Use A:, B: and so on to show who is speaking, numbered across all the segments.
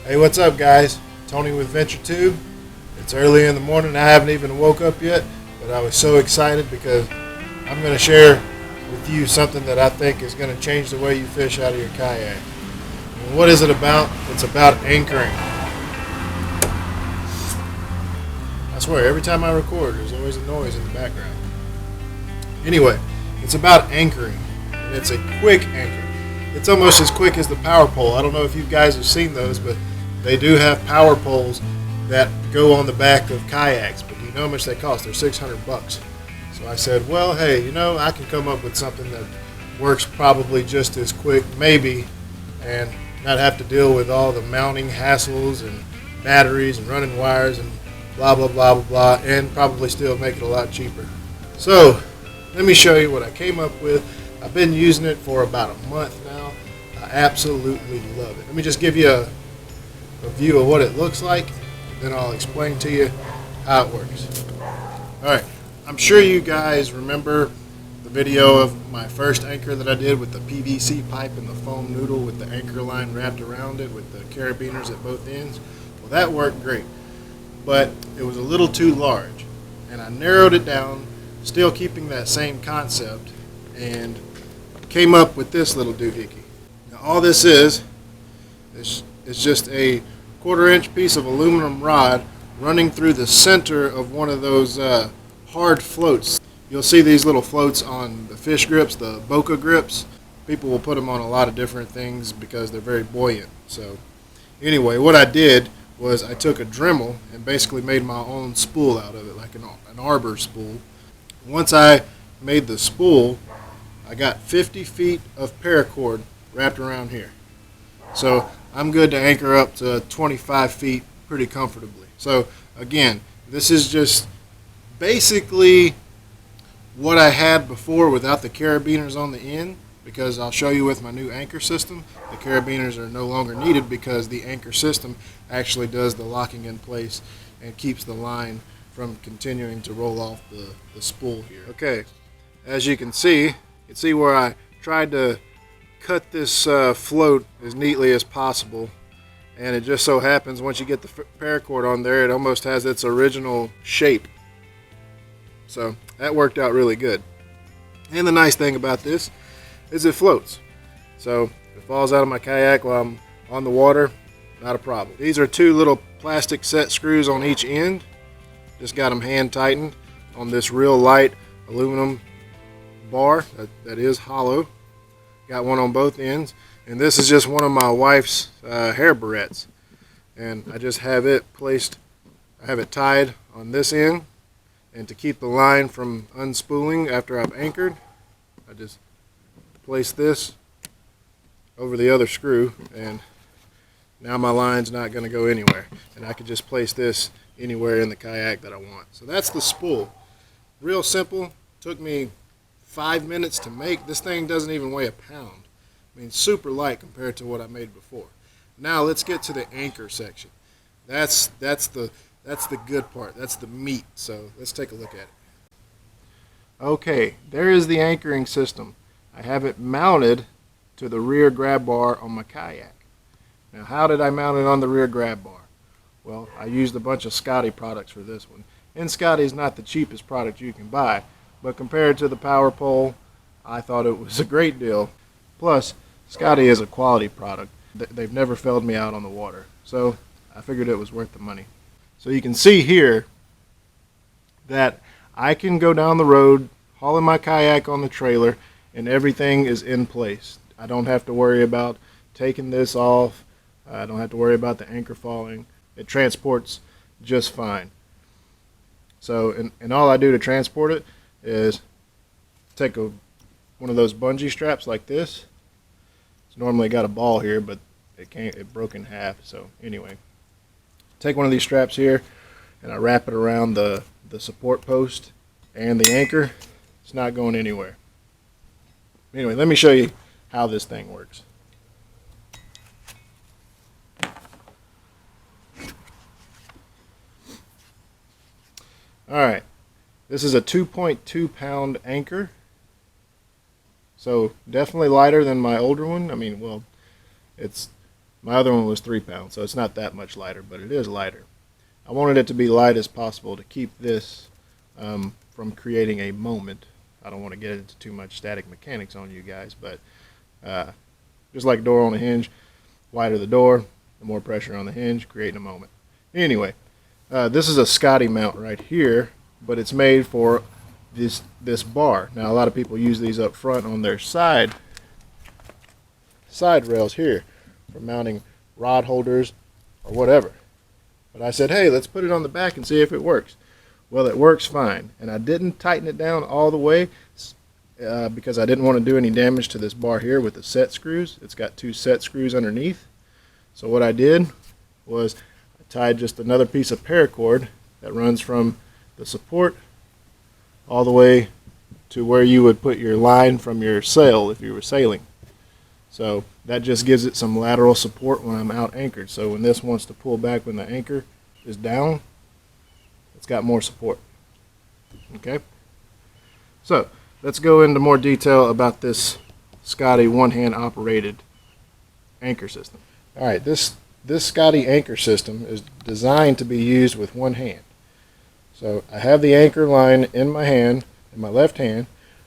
A: Hey, what's up, guys? Tony with VentureTube. It's early in the morning. I haven't even woke up yet, but I was so excited because I'm going to share with you something that I think is going to change the way you fish out of your kayak. And what is it about? It's about anchoring. I swear, every time I record, there's always a noise in the background. Anyway, it's about anchoring, and it's a quick anchor. It's almost as quick as the power pole. I don't know if you guys have seen those, but they do have power poles that go on the back of kayaks. But do you know how much they cost? They're $600. So I said, well, hey, I can come up with something that works probably just as quick, maybe, and not have to deal with all the mounting hassles and batteries and running wires and blah, blah, blah, blah, blah, and probably still make it a lot cheaper. So let me show you what I came up with. I've been using it for about a month now. I absolutely love it. Let me just give you a view of what it looks like, then I'll explain to you how it works. Alright, I'm sure you guys remember the video of my first anchor that I did with the PVC pipe and the foam noodle with the anchor line wrapped around it with the carabiners at both ends. Well, that worked great, but it was a little too large, and I narrowed it down, still keeping that same concept, and came up with this little doohickey. Now all this is just a 1/4-inch piece of aluminum rod running through the center of one of those hard floats. You'll see these little floats on the fish grips, the Boca grips. People will put them on a lot of different things because they're very buoyant. So anyway, what I did was I took a Dremel and basically made my own spool out of it, like an arbor spool. Once I made the spool, I got 50 feet of paracord wrapped around here. So I'm good to anchor up to 25 feet pretty comfortably. So again, this is just basically what I had before without the carabiners on the end, because I'll show you with my new anchor system, the carabiners are no longer needed because the anchor system actually does the locking in place and keeps the line from continuing to roll off the spool here. Okay, as you can see where I tried to cut this float as neatly as possible, and it just so happens once you get the paracord on there, it almost has its original shape. So that worked out really good. And the nice thing about this is it floats. So if it falls out of my kayak while I'm on the water, not a problem. These are 2 little plastic set screws on each end. Just got them hand tightened on this real light aluminum bar that is hollow. Got one on both ends, and this is just one of my wife's hair barrettes, and I just have it placed, I have it tied on this end, and to keep the line from unspooling after I've anchored, I just place this over the other screw, and now my line's not going to go anywhere, and I can just place this anywhere in the kayak that I want. So that's the spool. Real simple. Took me 5 minutes to make. This thing doesn't even weigh a pound. I mean, super light compared to what I made before. Now let's get to the anchor section. That's the good part. That's the meat. So let's take a look at it. Okay, there is the anchoring system. I have it mounted to the rear grab bar on my kayak. Now, how did I mount it on the rear grab bar? Well, I used a bunch of Scotty products for this one. And Scotty is not the cheapest product you can buy, but compared to the power pole, I thought it was a great deal. Plus, Scotty is a quality product. They've never failed me out on the water. So I figured it was worth the money. So you can see here that I can go down the road, hauling my kayak on the trailer, and everything is in place. I don't have to worry about taking this off. I don't have to worry about the anchor falling. It transports just fine. So, and all I do to transport it is take one of those bungee straps like this. It's normally got a ball here, but it broke in half. So anyway, take one of these straps here, and I wrap it around the support post and the anchor. It's not going anywhere. Anyway, let me show you how this thing works. Alright, this is a 2.2 pound anchor, so definitely lighter than my older one. I mean, well, it's My other one was 3 pounds, so it's not that much lighter, but it is lighter. I wanted it to be light as possible to keep this from creating a moment. I don't want to get into too much static mechanics on you guys, but just like a door on a hinge, wider the door, the more pressure on the hinge, creating a moment. Anyway, this is a Scotty mount right here, but it's made for this bar. Now a lot of people use these up front on their side rails here for mounting rod holders or whatever. But I said, hey, let's put it on the back and see if it works. Well, it works fine, and I didn't tighten it down all the way because I didn't want to do any damage to this bar here with the set screws. It's got 2 set screws underneath. So what I did was I tied just another piece of paracord that runs from the support all the way to where you would put your line from your sail if you were sailing. So that just gives it some lateral support when I'm out anchored. So when this wants to pull back when the anchor is down, it's got more support. Okay? So let's go into more detail about this Scotty one-hand operated anchor system. Alright, this Scotty anchor system is designed to be used with one hand. So I have the anchor line in my hand, in my left hand.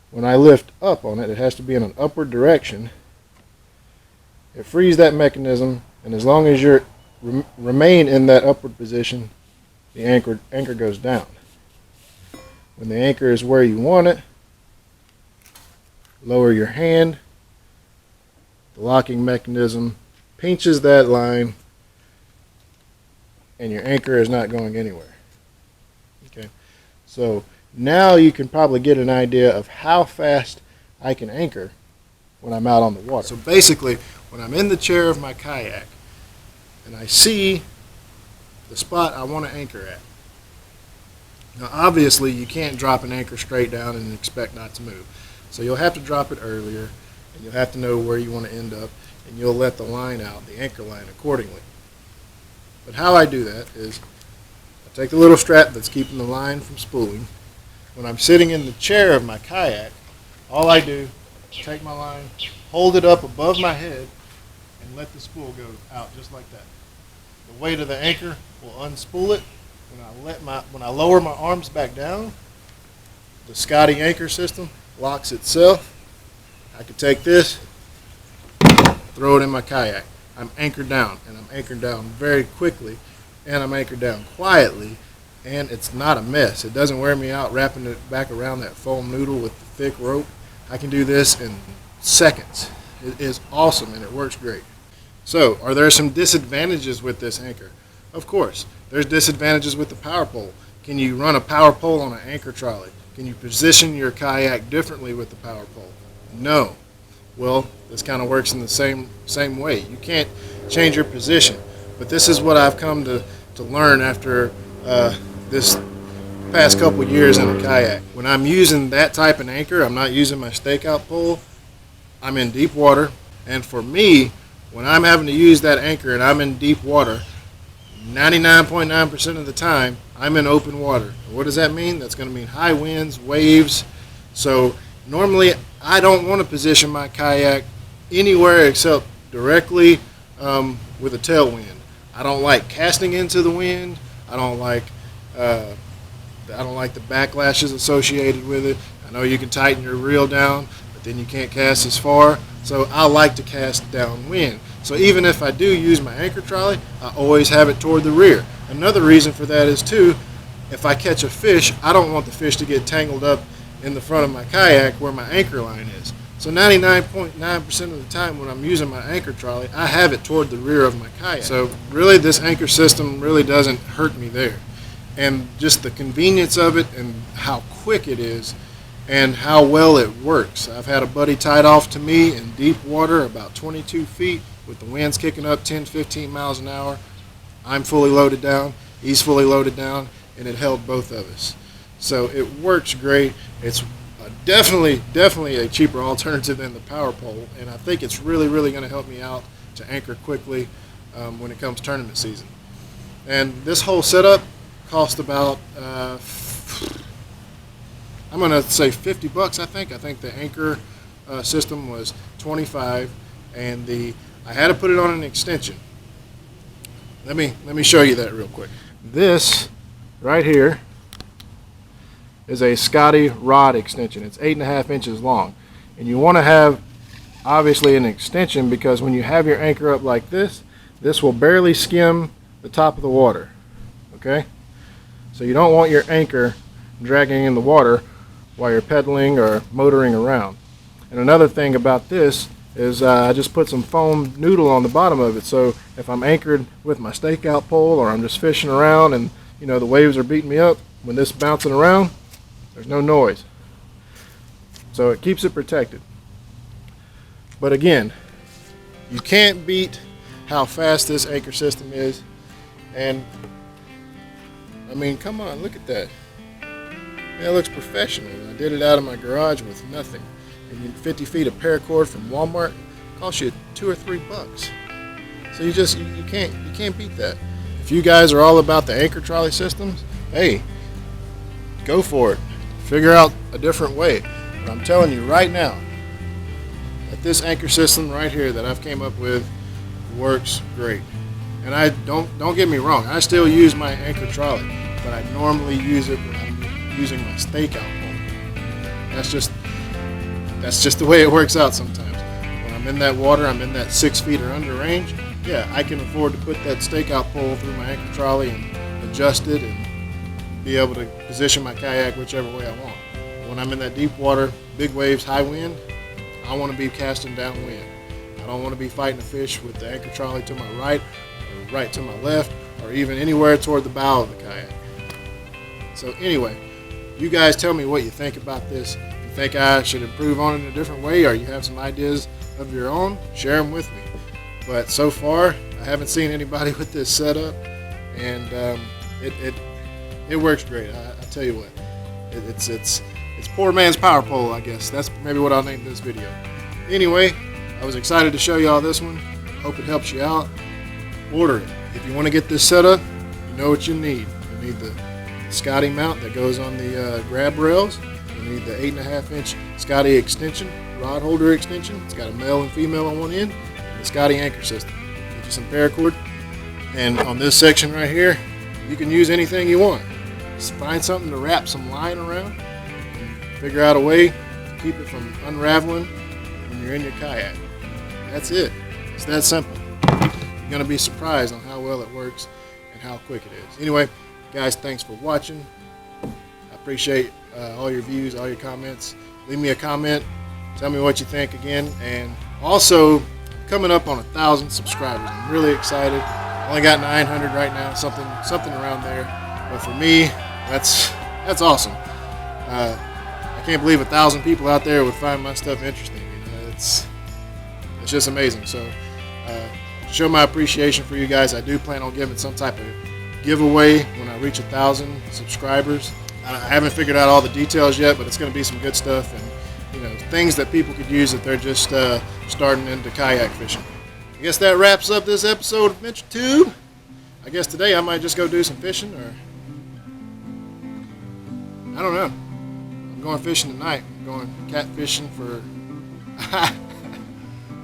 A: When I lift up on it, it has to be in an upward direction. It frees that mechanism, and as long as you remain in that upward position, the anchor goes down. When the anchor is where you want it, lower your hand. The locking mechanism pinches that line, and your anchor is not going anywhere. Okay, so now you can probably get an idea of how fast I can anchor when I'm out on the water. So basically, when I'm in the chair of my kayak and I see the spot I want to anchor at. Now obviously you can't drop an anchor straight down and expect not to move. So you'll have to drop it earlier, and you'll have to know where you want to end up, and you'll let the line out, the anchor line, accordingly. But how I do that is I take the little strap that's keeping the line from spooling. When I'm sitting in the chair of my kayak, all I do is take my line, hold it up above my head, and let the spool go out just like that. The weight of the anchor will unspool it. When I lower my arms back down, the Scotty anchor system locks itself. I can take this, throw it in my kayak. I'm anchored down, and I'm anchored down very quickly, and I'm anchored down quietly, and it's not a mess. It doesn't wear me out wrapping it back around that foam noodle with the thick rope. I can do this in seconds. It is awesome, and it works great. So, are there some disadvantages with this anchor? Of course. There's disadvantages with the power pole. Can you run a power pole on an anchor trolley? Can you position your kayak differently with the power pole? No. Well, this kind of works in the same way. You can't change your position. But this is what I've come to learn after this past couple years in a kayak. When I'm using that type of anchor, I'm not using my stakeout pole, I'm in deep water. And for me, when I'm having to use that anchor and I'm in deep water, 99.9% of the time, I'm in open water. What does that mean? That's going to mean high winds, waves. So normally, I don't want to position my kayak anywhere except directly with a tailwind. I don't like casting into the wind. I don't like the backlashes associated with it. I know you can tighten your reel down, but then you can't cast as far. So I like to cast downwind. So even if I do use my anchor trolley, I always have it toward the rear. Another reason for that is too, if I catch a fish, I don't want the fish to get tangled up in the front of my kayak where my anchor line is. So 99.9% of the time when I'm using my anchor trolley, I have it toward the rear of my kayak. So really this anchor system really doesn't hurt me there. And just the convenience of it and how quick it is and how well it works. I've had a buddy tied off to me in deep water about 22 feet with the winds kicking up 10, 15 miles an hour. I'm fully loaded down, he's fully loaded down, and it held both of us. So it works great. It's definitely a cheaper alternative than the power pole, and I think it's really going to help me out to anchor quickly when it comes tournament season. And this whole setup cost about I'm going to say $50. I think the anchor system was $25, and the I had to put it on an extension. Let me show you that real quick. This right here is a Scotty rod extension. It's 8.5 inches long, and you want to have obviously an extension because when you have your anchor up like this will barely skim the top of the water. Okay, so you don't want your anchor dragging in the water while you're pedaling or motoring around. And another thing about this is I just put some foam noodle on the bottom of it, so if I'm anchored with my stakeout pole or I'm just fishing around and the waves are beating me up, when this is bouncing around, there's no noise. So it keeps it protected. But again, you can't beat how fast this anchor system is. And I mean, come on, look at that. That looks professional. I did it out of my garage with nothing. And 50 feet of paracord from Walmart costs you $2 or $3. So you can't beat that. If you guys are all about the anchor trolley systems, hey, go for it. Figure out a different way. But I'm telling you right now that this anchor system right here that I've came up with works great. And I don't get me wrong, I still use my anchor trolley, but I normally use it when I'm using my stakeout pole. That's just the way it works out sometimes. When I'm in that water, I'm in that 6 feet or under range, yeah, I can afford to put that stakeout pole through my anchor trolley and adjust it and be able to position my kayak whichever way I want. When I'm in that deep water, big waves, high wind, I want to be casting downwind. I don't want to be fighting a fish with the anchor trolley to my right or right to my left or even anywhere toward the bow of the kayak. So anyway, you guys tell me what you think about this. If you think I should improve on it in a different way or you have some ideas of your own, share them with me. But so far, I haven't seen anybody with this setup, and it works great. I tell you what, it's poor man's power pole, I guess. That's maybe what I'll name this video. Anyway, I was excited to show you all this one. Hope it helps you out. Order it. If you want to get this set up, you know what you need. You need the Scotty mount that goes on the grab rails. You need the 8.5 inch Scotty extension, rod holder extension. It's got a male and female on one end. And the Scotty anchor system. Get you some paracord. And on this section right here, you can use anything you want. Just find something to wrap some line around and figure out a way to keep it from unraveling when you're in your kayak. That's it. It's that simple. You're going to be surprised on how well it works and how quick it is. Anyway, guys, thanks for watching. I appreciate all your views, all your comments. Leave me a comment. Tell me what you think again. And also, coming up on 1,000 subscribers. I'm really excited. Only got 900 right now, something around there. But for me, that's awesome. I can't believe 1,000 people out there would find my stuff interesting. It's just amazing. So show my appreciation for you guys. I do plan on giving some type of giveaway when I reach 1,000 subscribers. I haven't figured out all the details yet, but it's going to be some good stuff and things that people could use if they're just starting into kayak fishing. I guess that wraps up this episode of Adventure Tube. I guess today I might just go do some fishing, or I don't know. I'm going fishing tonight. I'm going catfishing for I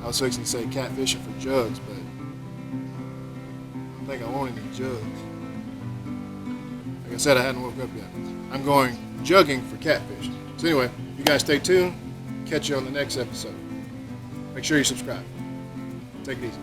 A: was fixing to say catfishing for jugs, but I don't think I want any jugs. Like I said, I hadn't woke up yet. I'm going jugging for catfish. So anyway, you guys stay tuned. Catch you on the next episode. Make sure you subscribe. Take it easy.